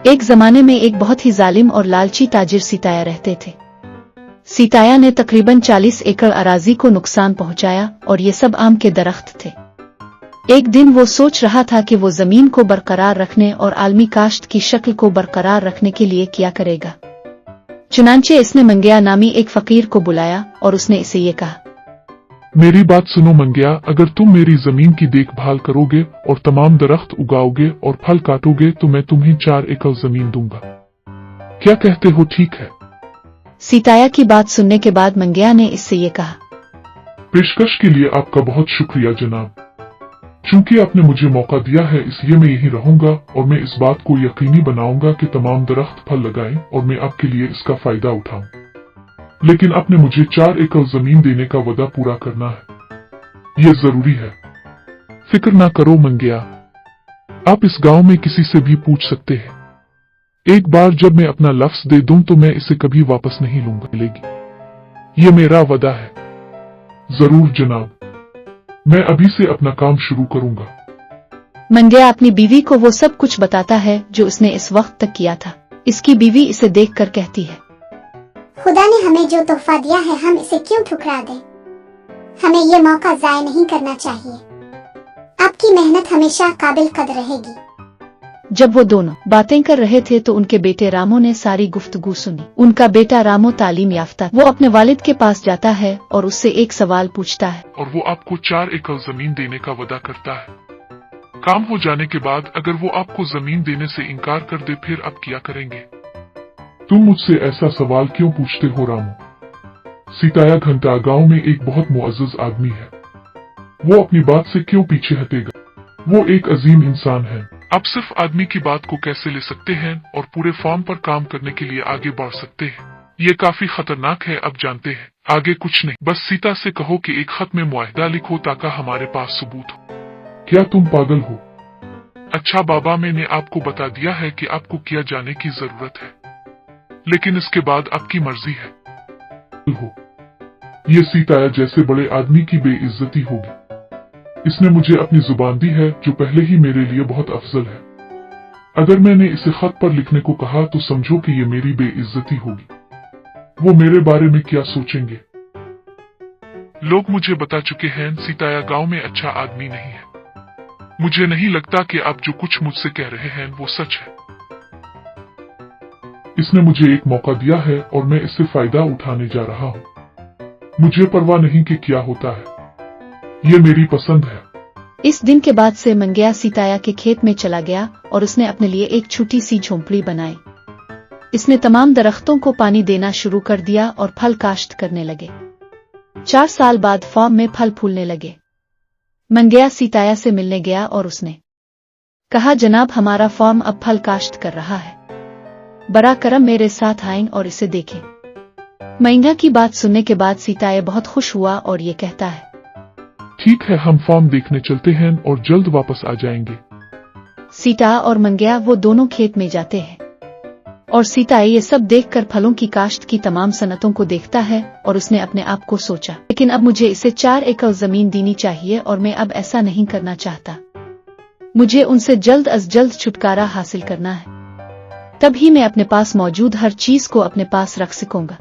एक जमाने में एक बहुत ही जालिम और लालची ताजिर सीताया रहते थे। सीताया ने तकरीबन 40 एकड़ अराजी को नुकसान पहुंचाया और ये सब आम के दरख्त थे। एक दिन वो सोच रहा था कि वो जमीन को बरकरार रखने और आलमी काश्त की शक्ल को बरकरार रखने के लिए क्या करेगा। चुनांचे इसने मंगया नामी एक फकीर को बुलाया और उसने इसे ये कहा, मेरी बात सुनो मंगया, अगर तुम मेरी जमीन की देखभाल करोगे और तमाम दरख्त उगाओगे और फल काटोगे तो मैं तुम्हें 4 एकड़ जमीन दूंगा। क्या कहते हो, ठीक है? सीताया की बात सुनने के बाद मंगया ने इससे ये कहा, पेशकश के लिए आपका बहुत शुक्रिया जनाब। चूंकि आपने मुझे मौका दिया है इसलिए मैं यहीं रहूंगा और मैं इस बात को यकीनी बनाऊंगा कि तमाम दरख्त फल लगाएं और मैं आपके लिए इसका फायदा उठाऊं। लेकिन आपने मुझे 4 एकड़ जमीन देने का वादा पूरा करना है, यह जरूरी है। फिक्र ना करो मंगया, आप इस गांव में किसी से भी पूछ सकते हैं। एक बार जब मैं अपना लफ्ज दे दूं तो मैं इसे कभी वापस नहीं लूंगा, मिलेगी, ये मेरा वादा है। जरूर जनाब, मैं अभी से अपना काम शुरू करूंगा। मंगया अपनी बीवी को वो सब कुछ बताता है जो उसने इस वक्त तक किया था। इसकी बीवी इसे देखकर कहती है, खुदा ने हमें जो तोहफा दिया है हम इसे क्यों ठुकरा दें? हमें ये मौका जाया नहीं करना चाहिए। आपकी मेहनत हमेशा काबिल कदर रहेगी। जब वो दोनों बातें कर रहे थे तो उनके बेटे रामो ने सारी गुफ्तगू सुनी। उनका बेटा रामो तालीम याफ्ता, वो अपने वालिद के पास जाता है और उससे एक सवाल पूछता है और वो आपको 4 एकड़ जमीन देने का वादा करता है। काम हो जाने के बाद अगर वो आपको जमीन देने से इनकार कर दे फिर आप क्या करेंगे? तुम मुझसे ऐसा सवाल क्यों पूछते हो रामो? सीताया घंटा गांव में एक बहुत मुअज़्ज़ज़ आदमी है, वो अपनी बात से क्यों पीछे हटेगा? वो एक अजीम इंसान है। आप सिर्फ आदमी की बात को कैसे ले सकते हैं और पूरे फॉर्म पर काम करने के लिए आगे बढ़ सकते हैं? ये काफी खतरनाक है, अब जानते हैं। आगे कुछ नहीं, बस सीता से कहो कि एक खत में मुआहदा लिखो ताकि हमारे पास सबूत हो। क्या तुम पागल हो? अच्छा बाबा, मैंने आपको बता दिया है कि आपको किया जाने की जरूरत है, लेकिन इसके बाद आपकी मर्जी है। ये सीताया जैसे बड़े आदमी की बेइज्जती होगी। इसने मुझे अपनी जुबान दी है जो पहले ही मेरे लिए बहुत अफजल है। अगर मैंने इसे खत पर लिखने को कहा तो समझो कि ये मेरी बेइज्जती होगी। वो मेरे बारे में क्या सोचेंगे? लोग मुझे बता चुके हैं सीताया गांव में अच्छा आदमी नहीं है। मुझे नहीं लगता कि आप जो कुछ मुझसे कह रहे हैं वो सच है। इसने मुझे एक मौका दिया है और मैं इससे फायदा उठाने जा रहा हूँ। मुझे परवाह नहीं कि क्या होता है, ये मेरी पसंद है। इस दिन के बाद से मंगया सीताया के खेत में चला गया और उसने अपने लिए एक छोटी सी झोंपड़ी बनाई। इसने तमाम दरख्तों को पानी देना शुरू कर दिया और फल काश्त करने लगे। 4 साल बाद फार्म में फल फूलने लगे। मंगया सीताया से मिलने गया और उसने कहा, जनाब हमारा फार्म अब फल काश्त कर रहा है, बरा करम मेरे साथ आएं और इसे देखें। मंगया की बात सुनने के बाद सीताया बहुत खुश हुआ और ये कहता है, ठीक है, हम फार्म देखने चलते हैं और जल्द वापस आ जाएंगे। सीता और मंगया वो दोनों खेत में जाते हैं और सीता ये सब देखकर फलों की काश्त की तमाम सनतों को देखता है और उसने अपने आप को सोचा, लेकिन अब मुझे इसे 4 एकड़ जमीन देनी चाहिए और मैं अब ऐसा नहीं करना चाहता। मुझे उनसे जल्द अज जल्द छुटकारा हासिल करना है, तभी मैं अपने पास मौजूद हर चीज को अपने पास रख सकूंगा।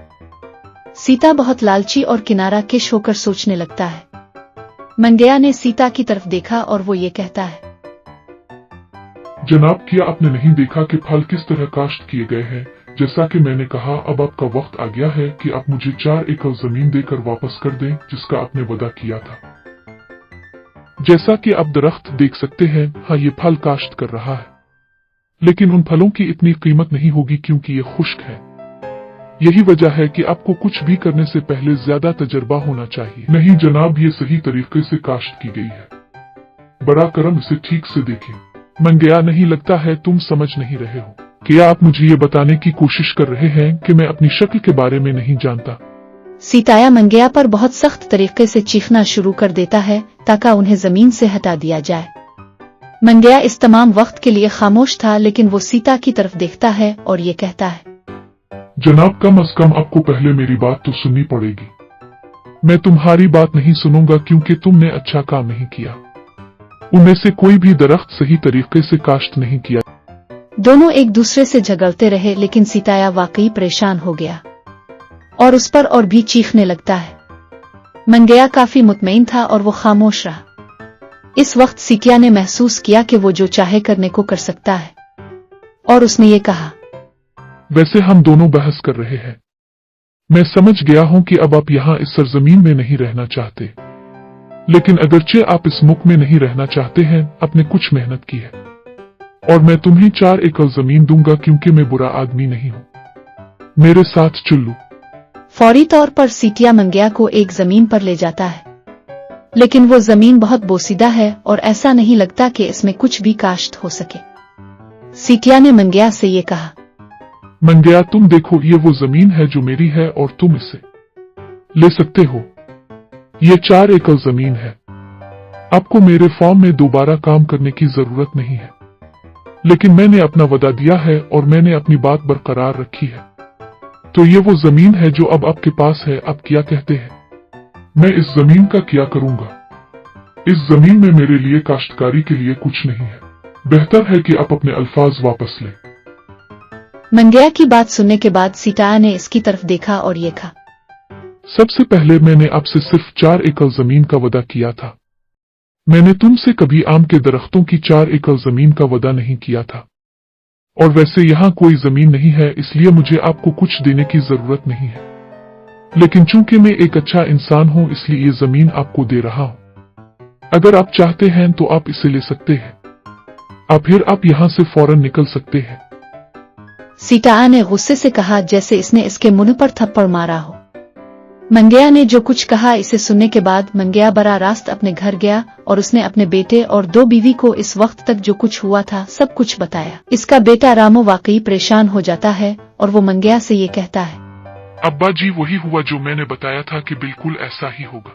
सीता बहुत लालची और किनारा किश होकर सोचने लगता है। मंगया ने सीता की तरफ देखा और वो ये कहता है, जनाब क्या आपने नहीं देखा कि फल किस तरह काश्त किए गए हैं? जैसा कि मैंने कहा, अब आपका वक्त आ गया है कि आप मुझे 4 एकड़ जमीन देकर वापस कर दें जिसका आपने वादा किया था। जैसा कि आप दरख्त देख सकते हैं, हाँ ये फल काश्त कर रहा है, लेकिन उन फलों की इतनी कीमत नहीं होगी क्योंकि ये खुश्क है। यही वजह है कि आपको कुछ भी करने से पहले ज्यादा तजर्बा होना चाहिए। नहीं जनाब, ये सही तरीके से काश्त की गई है। बड़ा करम इसे ठीक से देखें। मंगया, नहीं लगता है तुम समझ नहीं रहे हो। क्या आप मुझे ये बताने की कोशिश कर रहे हैं कि मैं अपनी शक्ल के बारे में नहीं जानता? सीताया मंगया पर बहुत सख्त तरीके से चीखना शुरू कर देता है ताकि उन्हें जमीन से हटा दिया जाए। मंगया इस तमाम वक्त के लिए खामोश था, लेकिन वो सीता की तरफ देखता है और ये कहता है, जनाब कम अज कम आपको पहले मेरी बात तो सुननी पड़ेगी। मैं तुम्हारी बात नहीं सुनूंगा क्योंकि तुमने अच्छा काम नहीं किया। उनमें से कोई भी दरख्त सही तरीके से काश्त नहीं किया। दोनों एक दूसरे से झगड़ते रहे, लेकिन सीताया वाकई परेशान हो गया और उस पर और भी चीखने लगता है। मंगया काफी मुतमईन था और वो खामोश रहा। इस वक्त सीतिया ने महसूस किया कि वो जो चाहे करने को कर सकता है और उसने ये कहा, वैसे हम दोनों बहस कर रहे हैं। मैं समझ गया हूं कि अब आप यहाँ इस सरजमीन में नहीं रहना चाहते, लेकिन अगरचे आप इस मुल्क में नहीं रहना चाहते हैं, आपने कुछ मेहनत की है और मैं तुम्हें 4 एकड़ जमीन दूंगा क्योंकि मैं बुरा आदमी नहीं हूं। मेरे साथ चलो। फौरी तौर पर सीतिया मंगया को एक जमीन पर ले जाता है, लेकिन वो जमीन बहुत बोसीदा है और ऐसा नहीं लगता कि इसमें कुछ भी काश्त हो सके। सीतिया ने मंगया से ये कहा, मंगया तुम देखो, ये वो जमीन है जो मेरी है और तुम इसे ले सकते हो। ये 4 एकड़ जमीन है। आपको मेरे फार्म में दोबारा काम करने की जरूरत नहीं है, लेकिन मैंने अपना वादा दिया है और मैंने अपनी बात बरकरार रखी है। तो ये वो जमीन है जो अब आपके पास है। आप क्या कहते हैं? मैं इस जमीन का क्या करूंगा? इस जमीन में मेरे लिए काश्तकारी के लिए कुछ नहीं है। बेहतर है कि आप अपने अल्फाज वापस लें। मंगया की बात सुनने के बाद सीताया ने इसकी तरफ देखा और ये कहा, सबसे पहले मैंने आपसे सिर्फ 4 एकड़ जमीन का वादा किया था। मैंने तुमसे कभी आम के दरख्तों की 4 एकड़ जमीन का वादा नहीं किया था। और वैसे यहाँ कोई जमीन नहीं है, इसलिए मुझे आपको कुछ देने की जरूरत नहीं है। लेकिन चूंकि मैं एक अच्छा इंसान हूँ, इसलिए ये जमीन आपको दे रहा हूँ। अगर आप चाहते हैं तो आप इसे ले सकते हैं। फिर आप यहाँ से फौरन निकल सकते हैं। सीताया ने गुस्से से कहा, जैसे इसने इसके मुंह पर थप्पड़ मारा हो। मंगया ने जो कुछ कहा, इसे सुनने के बाद मंगया बरा रास्त अपने घर गया और उसने अपने बेटे और 2 बीवी को इस वक्त तक जो कुछ हुआ था सब कुछ बताया। इसका बेटा रामू वाकई परेशान हो जाता है और वो मंगया से ये कहता है, अब्बा जी, वही हुआ जो मैंने बताया था कि बिल्कुल ऐसा ही होगा।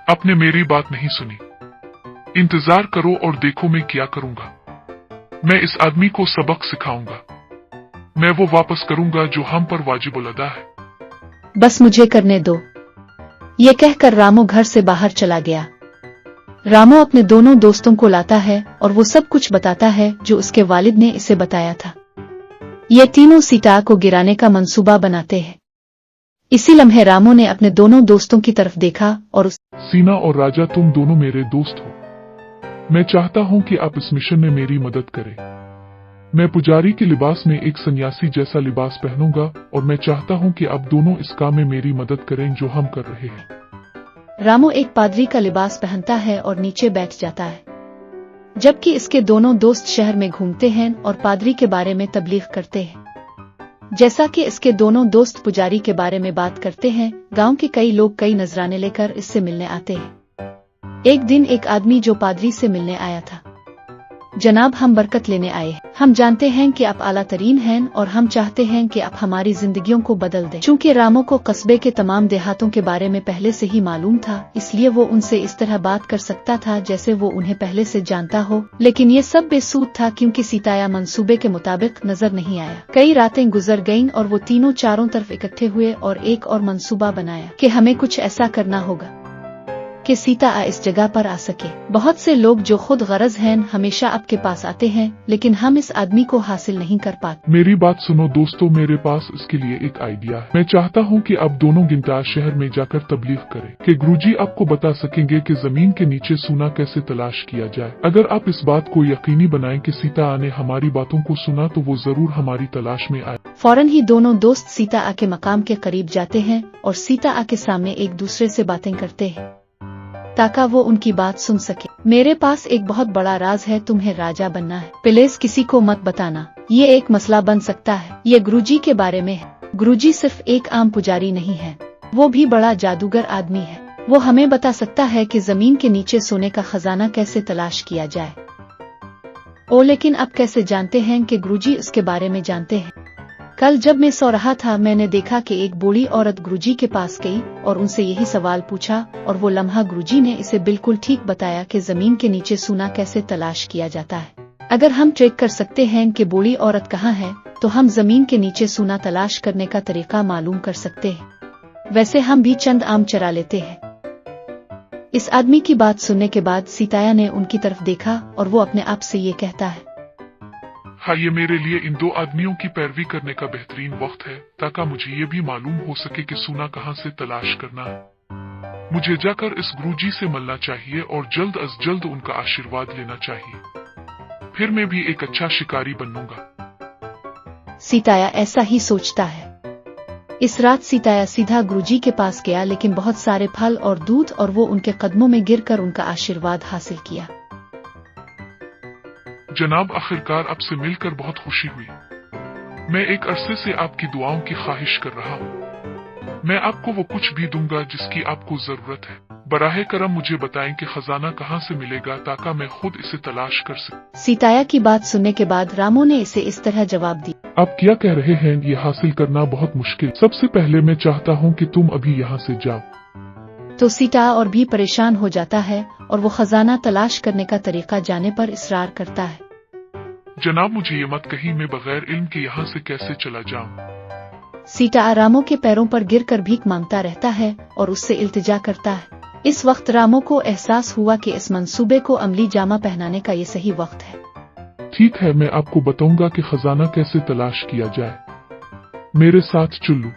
आपने मेरी बात नहीं सुनी। इंतजार करो और देखो मैं क्या करूंगा। मैं इस आदमी को सबक सिखाऊंगा। मैं वो वापस करूंगा जो हम पर वाजिबुल अदा है। बस मुझे करने दो। ये कहकर रामू घर से बाहर चला गया। रामू अपने दोनों दोस्तों को लाता है और वो सब कुछ बताता है जो उसके वालिद ने इसे बताया था। ये तीनों सीता को गिराने का मंसूबा बनाते हैं। इसी लम्हे रामू ने अपने दोनों दोस्तों की तरफ देखा और सीना और राजा, तुम दोनों मेरे दोस्त हो। मैं चाहता हूं कि आप इस मिशन में मेरी मदद करें। मैं पुजारी के लिबास में एक सन्यासी जैसा लिबास पहनूंगा और मैं चाहता हूं कि आप दोनों इस काम में मेरी मदद करें जो हम कर रहे हैं। रामू एक पादरी का लिबास पहनता है और नीचे बैठ जाता है, जबकि इसके दोनों दोस्त शहर में घूमते हैं और पादरी के बारे में तबलीग करते हैं। जैसा कि इसके दोनों दोस्त पुजारी के बारे में बात करते हैं, गांव के कई लोग कई नजराने लेकर इससे मिलने आते हैं। एक दिन एक आदमी जो पादरी से मिलने आया था, जनाब, हम बरकत लेने आए हैं। हम जानते हैं कि आप आला तरीन हैं और हम चाहते हैं कि आप हमारी जिंदगियों को बदल दें। चूंकि रामू को कस्बे के तमाम देहातों के बारे में पहले से ही मालूम था, इसलिए वो उनसे इस तरह बात कर सकता था जैसे वो उन्हें पहले से जानता हो। लेकिन ये सब बेसूद था क्योंकि सीताया मंसूबे के मुताबिक नजर नहीं आया। कई रातें गुजर गईं और वो तीनों चारों तरफ इकट्ठे हुए और एक और मंसूबा बनाया कि हमें कुछ ऐसा करना होगा कि सीता इस जगह पर आ सके। बहुत से लोग जो खुद गरज हैं हमेशा आपके पास आते हैं, लेकिन हम इस आदमी को हासिल नहीं कर पाते। मेरी बात सुनो दोस्तों, मेरे पास इसके लिए एक आइडिया है। मैं चाहता हूं कि आप दोनों गिनतार शहर में जाकर तबलीग करें कि गुरुजी आपको बता सकेंगे कि जमीन के नीचे सोना कैसे तलाश किया जाए। अगर आप इस बात को यकीनी बनाएं कि सीता ने हमारी बातों को सुना तो वो जरूर हमारी तलाश में आए। फौरन ही दोनों दोस्त सीता के मकाम के करीब जाते हैं और सीता के सामने एक दूसरे से बातें करते हैं ताकि वो उनकी बात सुन सके। मेरे पास एक बहुत बड़ा राज है, तुम्हें राजा बनना है। प्लीज किसी को मत बताना, ये एक मसला बन सकता है। ये गुरुजी के बारे में है। गुरुजी सिर्फ एक आम पुजारी नहीं है, वो भी बड़ा जादूगर आदमी है। वो हमें बता सकता है कि जमीन के नीचे सोने का खजाना कैसे तलाश किया जाए। लेकिन आप कैसे जानते हैं कि गुरुजी उसके बारे में जानते हैं? कल जब मैं सो रहा था, मैंने देखा कि एक बूढ़ी औरत गुरुजी के पास गई और उनसे यही सवाल पूछा और वो लम्हा गुरुजी ने इसे बिल्कुल ठीक बताया कि जमीन के नीचे सोना कैसे तलाश किया जाता है। अगर हम ट्रेक कर सकते हैं कि बूढ़ी औरत कहाँ है, तो हम जमीन के नीचे सोना तलाश करने का तरीका मालूम कर सकते हैं। वैसे हम भी चंद आम चरा लेते हैं। इस आदमी की बात सुनने के बाद सीताया ने उनकी तरफ देखा और वो अपने आप से ये कहता है, हाँ, ये मेरे लिए इन दो आदमियों की पैरवी करने का बेहतरीन वक्त है, ताकि मुझे ये भी मालूम हो सके कि सोना कहाँ से तलाश करना है। मुझे जाकर इस गुरुजी से मिलना चाहिए और जल्द अज जल्द उनका आशीर्वाद लेना चाहिए। फिर मैं भी एक अच्छा शिकारी बनूंगा। सीताया ऐसा ही सोचता है। इस रात सीताया सीधा गुरुजी के पास गया, लेकिन बहुत सारे फल और दूध और वो उनके कदमों में गिरकर उनका आशीर्वाद हासिल किया। जनाब, आखिरकार आपसे मिलकर बहुत खुशी हुई। मैं एक अरसे से आपकी दुआओं की ख्वाहिश कर रहा हूँ। मैं आपको वो कुछ भी दूंगा जिसकी आपको जरूरत है। बराहे करम मुझे बताएं कि खजाना कहाँ से मिलेगा, ताकि मैं खुद इसे तलाश कर सकूं। सीताया की बात सुनने के बाद रामो ने इसे इस तरह जवाब दिया। आप क्या कह रहे हैं? ये हासिल करना बहुत मुश्किल। सबसे पहले मैं चाहता हूँ कि तुम अभी यहाँ से जाओ। तो सीता और भी परेशान हो जाता है और वो खजाना तलाश करने का तरीका जाने पर इसरार करता है। जनाब, मुझे ये मत कहीं मैं बगैर इल्म के यहाँ से कैसे चला जाऊँ। सीता रामो के पैरों पर गिरकर भीख मांगता रहता है और उससे इल्तिजा करता है। इस वक्त रामो को एहसास हुआ कि इस मंसूबे को अमली जामा पहनाने का ये सही वक्त है। ठीक है, मैं आपको बताऊंगा कि खजाना कैसे तलाश किया जाए। मेरे साथ चलो।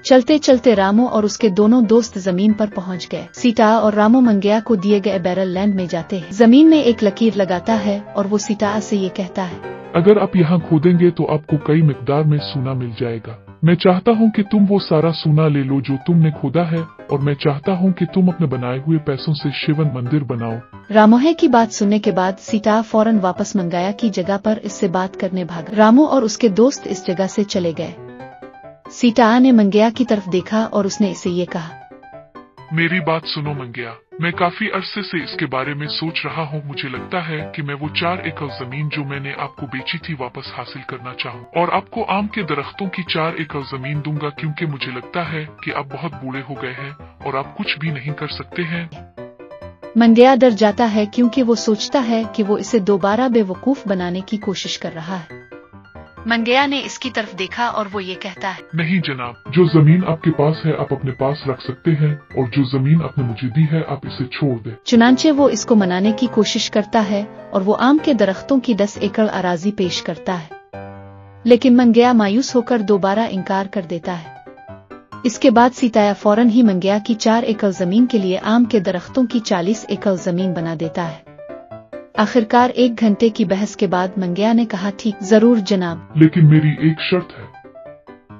चलते चलते रामो और उसके दोनों दोस्त जमीन पर पहुंच गए। सीता और रामो मंगेया को दिए गए बैरल लैंड में जाते हैं। जमीन में एक लकीर लगाता है और वो सीता से ये कहता है, अगर आप यहाँ खोदेंगे तो आपको कई मिकदार में सोना मिल जाएगा। मैं चाहता हूँ कि तुम वो सारा सोना ले लो जो तुमने खोदा है, और मैं चाहता हूँ कि तुम अपने बनाए हुए पैसों से शिवन मंदिर बनाओ। रामोहे की बात सुनने के बाद सीता फौरन वापस मंगेया की जगह पर इससे बात करने भागा। रामो और उसके दोस्त इस जगह से चले गए। सीता ने मंगेया की तरफ देखा और उसने इसे ये कहा, मेरी बात सुनो मंगेया, मैं काफी अरसे से इसके बारे में सोच रहा हूँ। मुझे लगता है कि मैं वो 4 एकड़ जमीन जो मैंने आपको बेची थी वापस हासिल करना चाहूँ, और आपको आम के दरख्तों की 4 एकड़ जमीन दूंगा, क्योंकि मुझे लगता है कि आप बहुत बूढ़े हो गए हैं और आप कुछ भी नहीं कर सकते हैं। मंगेया डर जाता है क्योंकि वो सोचता है कि वो इसे दोबारा बेवकूफ बनाने की कोशिश कर रहा है। मंगेया ने इसकी तरफ देखा और वो ये कहता है, नहीं जनाब, जो जमीन आपके पास है आप अपने पास रख सकते हैं, और जो जमीन आपने मुझे दी है आप इसे छोड़ दें। चुनांचे वो इसको मनाने की कोशिश करता है और वो आम के दरख्तों की 10 एकड़ अराजी पेश करता है, लेकिन मंगेया मायूस होकर दोबारा इनकार कर देता है। इसके बाद सीताया फौरन ही मंगेया की 4 एकड़ जमीन के लिए आम के दरख्तों की 40 एकड़ जमीन बना देता है। आखिरकार 1 घंटे की बहस के बाद मंगेया ने कहा, ठीक, जरूर जनाब, लेकिन मेरी एक शर्त है।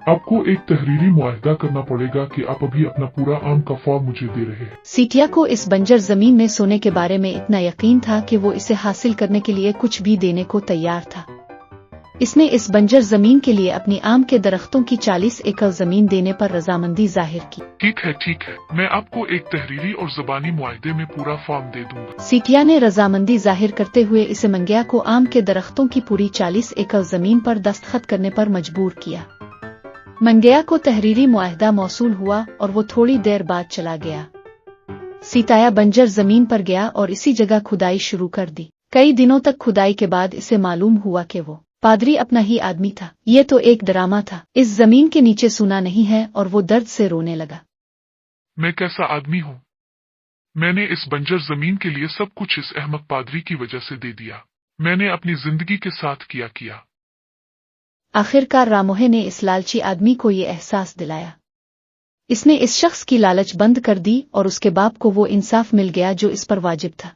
आपको एक तहरीरी मुआहदा करना पड़ेगा कि आप अभी अपना पूरा आम का फॉर्म मुझे दे रहे हैं। सीतिया को इस बंजर जमीन में सोने के बारे में इतना यकीन था कि वो इसे हासिल करने के लिए कुछ भी देने को तैयार था। इसने इस बंजर जमीन के लिए अपनी आम के दरख्तों की 40 एकड़ जमीन देने पर रजामंदी जाहिर की। ठीक है, मैं आपको एक तहरीरी और ज़बानी मुआहदे में पूरा फॉर्म दे दूंगा। सीतिया ने रजामंदी जाहिर करते हुए इसे मंगेया को आम के दरख्तों की पूरी 40 एकड़ जमीन पर दस्तखत करने पर मजबूर किया। मंगेया को तहरीरी मुआहदा मौसूल हुआ और वो थोड़ी देर बाद चला गया। सीताया बंजर जमीन पर गया और इसी जगह खुदाई शुरू कर दी। कई दिनों तक खुदाई के बाद इसे मालूम हुआ कि वो पादरी अपना ही आदमी था। ये तो एक ड्रामा था। इस जमीन के नीचे सोना नहीं है, और वो दर्द से रोने लगा। मैं कैसा आदमी हूँ? मैंने इस बंजर जमीन के लिए सब कुछ इस अहमक पादरी की वजह से दे दिया। मैंने अपनी जिंदगी के साथ किया। आखिरकार रामोहे ने इस लालची आदमी को ये एहसास दिलाया। इसने इस शख्स की लालच बंद कर दी और उसके बाप को वो इंसाफ मिल गया जो इस पर वाजिब था।